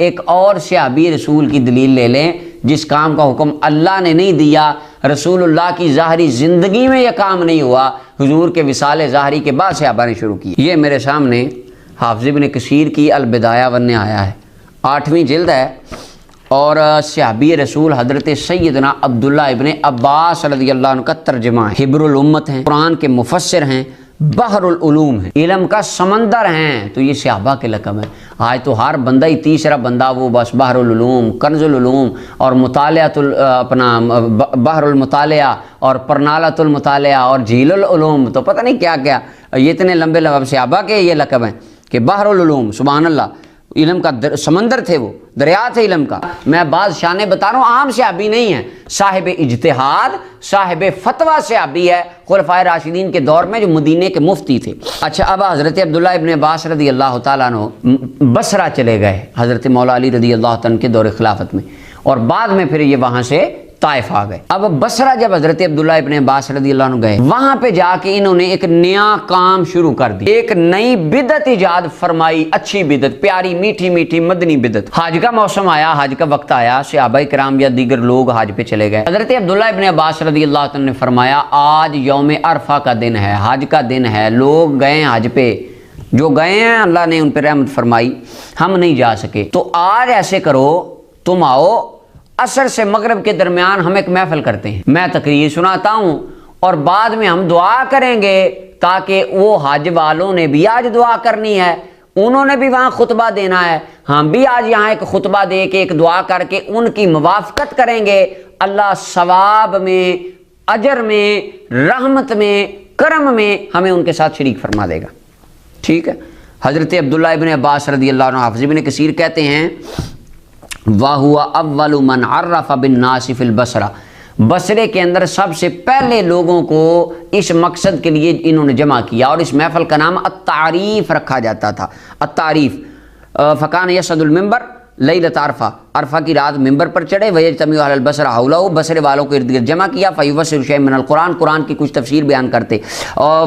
एक और सहाबी रसूल की दलील ले लें जिस काम का हुक्म अल्लाह ने नहीं दिया, रसूलुल्लाह की ज़ाहरी ज़िंदगी में यह काम नहीं हुआ, हुजूर के विसाले ज़ाहरी के बाद सहाबा ने शुरू किया। ये मेरे सामने हाफ़िज़ इब्न कसीर की अल बिदाया वन आया है, 8वीं जिल्द है और सहाबी रसूल हज़रत सैयदना अब्दुल्ला इब्न अब्बास रज़ियल्लाहु अन्हु का तर्जुमा है। हिब्रुल उम्मत हैं, कुरान के मुफस्सिर हैं, बहरुल उलूम है, इल्म का समंदर हैं। तो ये सहाबा के लक़ब है। आज तो हर बंदा ही तीसरा बंदा वो बस बहरुल उलूम, कंजुल उलूम और मुतालियातुल अपना बहरुल मुतालिया और परनालतुल मुतालिया और झीलुल उलूम, तो पता नहीं क्या क्या, ये इतने लंबे लक़ब सहाबा के ये लक़ब हैं कि बहरुल उलूम, सुभान अल्लाह, इल्म का समंदर थे, वो दरिया थे इल्म का। मैं बादशाह बता रहा हूँ, आम सहाबी नहीं है, साहिब इज्तिहाद, साहिब फतवा सहाबी है, खुलफाए राशिदीन के दौर में जो मदीने के मुफ्ती थे। अच्छा, अब हज़रत अब्दुल्ला इब्न अब्बास रज़ियल्लाहु ताला अन्हु बसरा चले गए हज़रत मौला अली रज़ियल्लाहु तआला के दौर खिलाफत में, और बाद में फिर ये वहाँ से ताइफ आ गए। अब बसरा जब हज़रत अब्दुल्ला इब्न अब्बास रज़ियल्लाहु अन्हु गए, वहाँ पे जाके इन्होंने एक नया काम शुरू कर दिया, एक नई बिदत इजाद फरमाई, अच्छी बिदत, प्यारी मीठी मीठी मदनी बिदत। हज का मौसम आया, हज का वक्त आया, सहाबा किराम या दीगर लोग हज पे चले गए। हज़रत अब्दुल्ला इब्न अब्बास रज़ियल्लाहु अन्हु ने फरमाया, आज यौम अरफा का दिन है, हज का दिन है, लोग गए हज पे, जो गए हैं अल्लाह ने उन पर रहमत फरमाई, हम नहीं जा सके, तो आज ऐसे करो, तुम आओ, असर से मगरिब के दरमियान हम एक महफिल करते हैं, मैं तकरीर सुनाता हूँ और बाद में हम दुआ करेंगे, ताकि वो हज वालों ने भी आज दुआ करनी है, उन्होंने भी वहाँ खुतबा देना है, हम भी आज यहाँ एक खुतबा दे के एक दुआ करके उनकी मुवाफ़क़त करेंगे। अल्लाह सवाब में, अजर में, रहमत में, करम में हमें उनके साथ शरीक फरमा देगा। ठीक है। हज़रत अब्दुल्ला इब्न अब्बास रज़ियल्लाहु अन्हु, हाफ़िज़ इब्न कसीर कहते हैं, वाहुआ अव्वलु मन अर्रफ़ बिन्नास फ़िल बसरा, बसरे के अंदर सबसे पहले लोगों को इस मकसद के लिए इन्होंने जमा किया, और इस महफिल का नाम अत्तारीफ़ रखा जाता था। अत्तारीफ़ फ़कान यसदुल मिंबर लैलत अरफा, अरफा की रात मिंबर पर चढ़े, वयजतमी अहलुल बसरा हौलहु, बसरे वालों को इर्द गिर्द जमा किया, फ़युफ़स्सिरु शैअन मिनल कुरान, कुरान की कुछ तफसीर बयान करते, और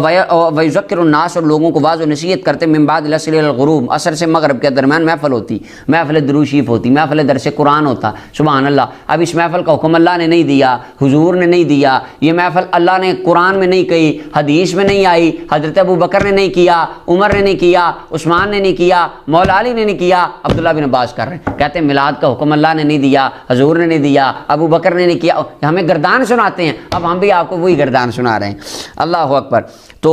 वयुज़क्किरुन नास, और लोगों को वाज़ व नसीहत करते, मिन बाद अल-अस्र इलल गुरूब, असर से मगरिब के दरमियान महफिल होती, महफिल दुरूद शरीफ होती, महफिल दरस कुरान होता। सुभान अल्लाह। अब इस महफिल का हुक्म अल्लाह ने नहीं दिया, हुजूर ने नहीं दिया, ये महफिल अल्लाह ने कुरान में नहीं कही, हदीस में नहीं आई, हज़रत अबू बकर ने नहीं किया, उमर ने नहीं किया, उस्मान ने नहीं किया, मौला अली ने नहीं किया, अब्दुल्ला बिन अब्बास कर रहे हैं। कहते हैं मिलाद का हुक्म अल्लाह ने नहीं दिया, हजूर ने नहीं दिया, अबू बकर ने नहीं किया, हमें गर्दान सुनाते हैं। अब हम भी आपको वही गर्दान सुना रहे हैं। अल्लाह अकबर। तो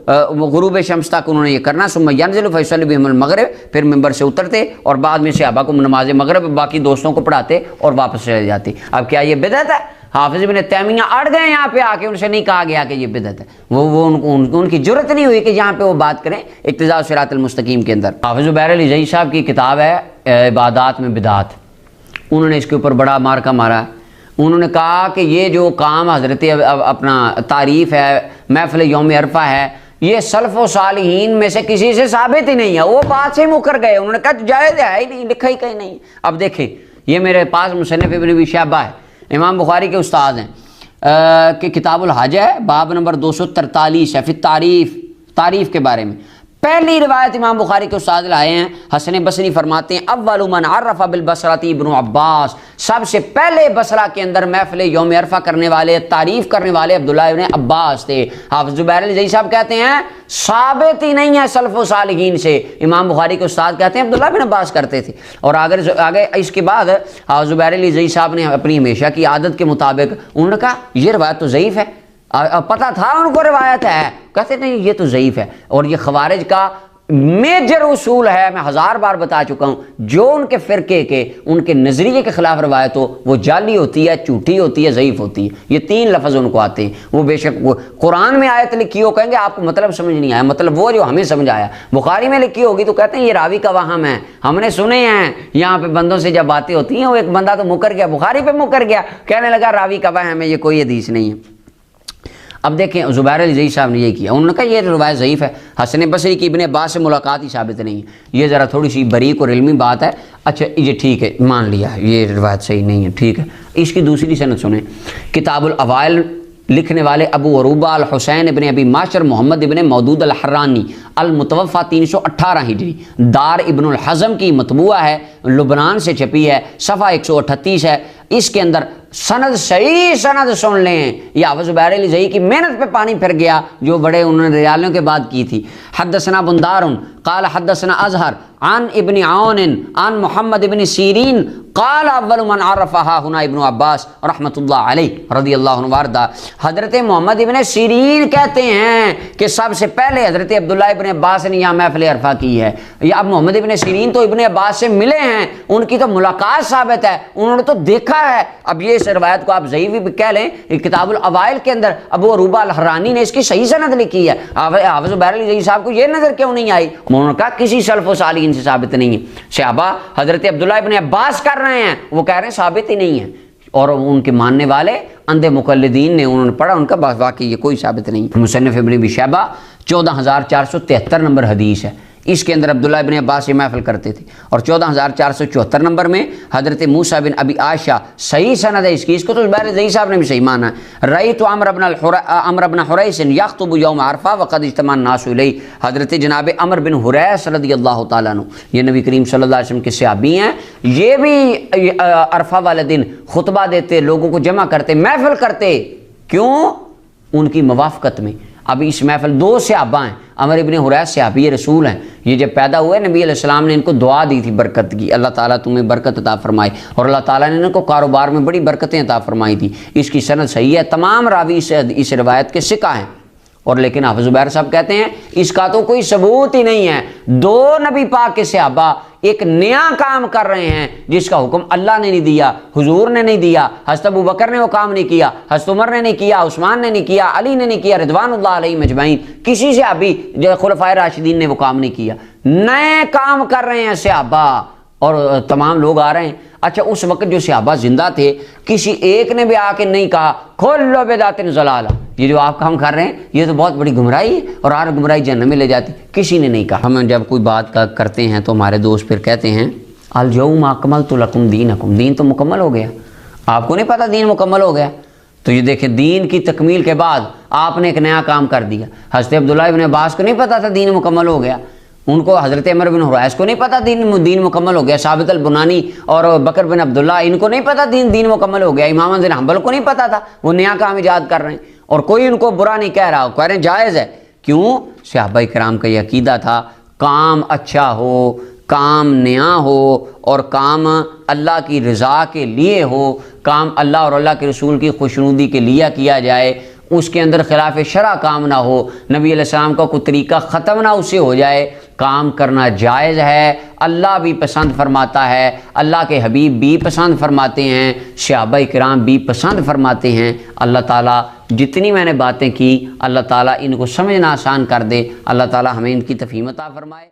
गुरूब शम्स तक उन्होंने ये करना, सुम्मा यनज़िलु फ़युसल्ली बिहिमुल मग़रिब, फिर मिंबर से उतरते और बाद में सहाबा को नमाज मग़रिब बाकी दोस्तों को पढ़ाते और वापस चले जाते। अब क्या ये बिदअत है? हाफिज़ इब्न तैमिया अड़ गए यहाँ पे आके, उनसे नहीं कहा गया कि ये बिदअत है, वो उनकी जुर्रत नहीं हुई कि यहाँ पे वो बात करें इक्तिदा सिरातुल मुस्तकीम के अंदर। हाफिज़ ज़ुबैर अली ज़ई साहब की किताब है इबादात में बिदात, उन्होंने इसके ऊपर बड़ा मार्का मारा। उन्होंने कहा कि ये जो काम हज़रत अपना तारीफ़ है, महफ़िल यौम अरफा है, ये सल्फ़ व सालिहीन में से किसी से साबित ही नहीं है, वो बात से मुकर गए। उन्होंने कहा जायज़ है ही नहीं, लिखा ही कहीं नहीं। अब देखें, ये मेरे पास मुसन्नफ़ इब्न अबी शैबा है, इमाम बुखारी के उस्ताद हैं, कि किताबुल हज है, बाब नंबर 243 है, फिर तारीफ़ के बारे में पहली रिवायत इमाम बुखारी के उस्ताद लाए हैं। हसन बसरी फरमाते हैं अव्वलु मन अर्रफ़ बिल बसरती इब्न अब्बास, सबसे पहले बसरा के अंदर महफिल यौम अरफा करने वाले, तारीफ़ करने वाले अब्दुल्ला इब्न अब्बास थे। हाफ़िज़ ज़ुबैर अली ज़ई साहब कहते हैं साबित ही नहीं है सल्फ़ व सालिहीन से। इमाम बुखारी के उस्ताद कहते हैं अब्दुल्ला इब्न अब्बास करते थे। और आगे इसके बाद हाफ़िज़ ज़ुबैर अली ज़ई साहब ने अपनी हमेशा की आदत के मुताबिक उन्होंने कहा ये रिवायत तो ज़ईफ़ है, पता था उनको रिवायत है, कहते नहीं ये तो ज़ईफ़ है। और ये ख़वारिज का मेजर उसूल है, मैं 1000 बार बता चुका हूँ, जो उनके फ़िरके के, उनके नज़रिए के ख़िलाफ़ रिवायत हो वो जाली होती है, झूठी होती है, ज़ईफ़ होती है। ये 3 लफ्ज़ उनको आते हैं। वो बेशक वो कुरान में आयत लिखी हो, कहेंगे आपको मतलब समझ नहीं आया, मतलब वो जो हमें समझ आया। बुखारी में लिखी होगी तो कहते हैं ये रावी का वहम है, हमने सुने हैं। यहाँ पे बंदों से जब बातें होती हैं, वो एक बंदा तो मुकर गया, बुखारी पे मुकर गया, कहने लगा रावी का वहम है, ये कोई हदीस नहीं है। अब देखें ज़ुबैर अली ज़ई साहब ने ये किया, उन्होंने कहा ये रिवायत ज़ईफ़ है। हसन बसरी की इब्न अब्बास से मुलाकात ही साबित नहीं है, ये ज़रा थोड़ी सी बरीक और इल्मी बात है। अच्छा ये ठीक है, मान लिया ये रिवायत सही नहीं है, ठीक है। इसकी दूसरी सनद सुने, किताबुल अवाइल लिखने वाले अबू अरूबा अल हुसैन इब्ने अबी माशर मोहम्मद इब्ने मौदूद अल हर्रानी अल मुतवफ़ा 318 हिजरी, दार इब्नुल हज़म की मतबूआ है, लुबनान से छपी है, सफ़ा 138 है। इसके अंदर सनद सही सनद सुन लें, यह हाफ़िज़ ज़ुबैर अली ज़ई की मेहनत पे पानी फिर गया जो बड़े उन्होंने रियालियों के बाद की थी। हद्दसना बुंदारुन क़ाल हद्दसना अज़हर आन इब्न औन आन मोहम्मद इब्न सीरीन क़ाल अव्वलु मन अरफ़हा हुना इब्न अब्बास रहमतुल्लाह अलैहि रज़ियल्लाहु अन्हु वारदा। हज़रत मोहम्मद इब्न सीरीन कहते हैं कि सबसे पहले हज़रत अब्दुल्लाह इब्न अब्बास ने यहाँ महफ़िल अरफ़ा की है। या अब मोहम्मद इब्न सीरीन तो इब्न अब्बास से मिले हैं, उनकी तो मुलाकात साबित है, उन्होंने तो देखा है। अब ये इस रवायत को आप ज़ईफ़ भी कह लें, किताबुल अवाइल के अंदर अबू अरूबा अल हर्रानी ने इसकी सही सनद लिखी है। हाफ़िज़ ज़ुबैर अली ज़ई साहब को ये नज़र क्यों नहीं आई? उन्होंने कहा किसी सल्फ़ व सालिहीन से साबित नहीं है। सहाबा हज़रत अब्दुल्लाह इब्न अब्बास कर रहे हैं, वो कह रहे हैं साबित ही नहीं है, और उनके मानने वाले अंधे मुक़ल्लिदीन ने उन्होंने पढ़ा, उनका वाकई ये कोई साबित नहीं। मुसन्निफ़ इब्न अबी शैबा 14473 नंबर हदीस है। इसके अंदर अब्दुल्लाह इब्न अब्बास ये महफ़िल करते थे। और 14474 नंबर में हज़रत मूसा बिन अबी आयशा, सही सनद है इसकी, इसको तो ज़ुबैर ज़ई साहब ने भी सही माना है। रई तो अमर बिन हुरैस यख्तुबु यौम अरफ़ा वक़द इज्तमा अन्नासु इलैहि। हज़रत जनाब अमर बिन हुरैस रज़ियल्लाहु तआला अन्हु, ये नबी करीम सल्लल्लाहु अलैहि वसल्लम के सहाबी हैं, ये भी अरफ़ा वाले दिन खुतबा देते, लोगों को जमा करते, महफ़िल करते। क्यों? उनकी मुवाफ़क़त में। अब इस महफ़िल दो सहाबा हैं, अमर इब्न हुरैस सहाबी रसूल हैं, ये जब पैदा हुए नबी अलैहिस्सलाम ने इनको दुआ दी थी बरकत की, अल्लाह ताला तुम्हें बरकत अता फरमाए, और अल्लाह ताला ने इनको कारोबार में बड़ी बरकतें अता फरमाई थी। इसकी सनद सही है, तमाम रावी इस रिवायत के सिका हैं। और लेकिन हाफ़िज़ ज़ुबैर साहब कहते हैं इसका तो कोई सबूत ही नहीं है। दो नबी पाक के सहाबा एक नया काम कर रहे हैं जिसका हुक्म अल्लाह ने नहीं दिया, हुजूर ने नहीं दिया, हज़रत अबू बकर ने वो काम नहीं किया, हज़रत उमर ने नहीं किया, उस्मान ने नहीं किया, अली ने नहीं किया, रिज़वानुल्लाह अलैहिम अजमईन, किसी सहाबी जो खुलफ़ाए राशिदीन ने वो काम नहीं किया। नए काम कर रहे हैं सहाबा और तमाम लोग आ रहे हैं। अच्छा, उस वक्त जो सहाबा जिंदा थे, किसी एक ने भी आके नहीं कहा खुल्लु बिदातिन ज़लाला, ये जो आप काम कर रहे हैं ये तो बहुत बड़ी गुमराही है और हर गुमराही जहन्नम में ले जाती, किसी ने नहीं कहा। हम जब कोई बात करते हैं तो हमारे दोस्त फिर कहते हैं अल यौम अकमलतु लकुम दीनकुम, दीन तो मुकम्मल हो गया। आपको नहीं पता दीन मुकम्मल हो गया? तो ये देखें, दीन की तकमील के बाद आपने एक नया काम कर दिया। हज़रत अब्दुल्लाह इब्न अब्बास को नहीं पता था दीन मुकम्मल हो गया, उनको हज़रत अमर बिन हुरैस को नहीं पता दीन मुकम्मल हो गया, साबित अल बुनानी और बकर बिन अब्दुल्ला इनको नहीं पता दीन मुकम्मल हो गया, इमाम बिन हंबल को नहीं पता था, वो नया काम ईजाद कर रहे हैं और कोई उनको बुरा नहीं कह रहा, कह रहे हैं जायज़ है। क्यों? सहाबा किराम का यह अकीदा था काम अच्छा हो, काम नया हो और काम अल्लाह की रज़ा के लिए हो, काम अल्लाह और अल्लाह के रसूल की खुशनुदी के लिए किया जाए, उसके अंदर खिलाफ शरा काम ना हो, नबी अलैहिस्सलाम का कोई तरीका ख़त्म ना उससे हो जाए, काम करना जायज़ है, अल्लाह भी पसंद फरमाता है, अल्लाह के हबीब भी पसंद फरमाते हैं, सहाबा किराम भी पसंद फरमाते हैं। अल्लाह ताला जितनी मैंने बातें की, अल्लाह ताला इनको समझना आसान कर दे, अल्लाह ताला हमें इनकी तफ़हीम अता फरमाए।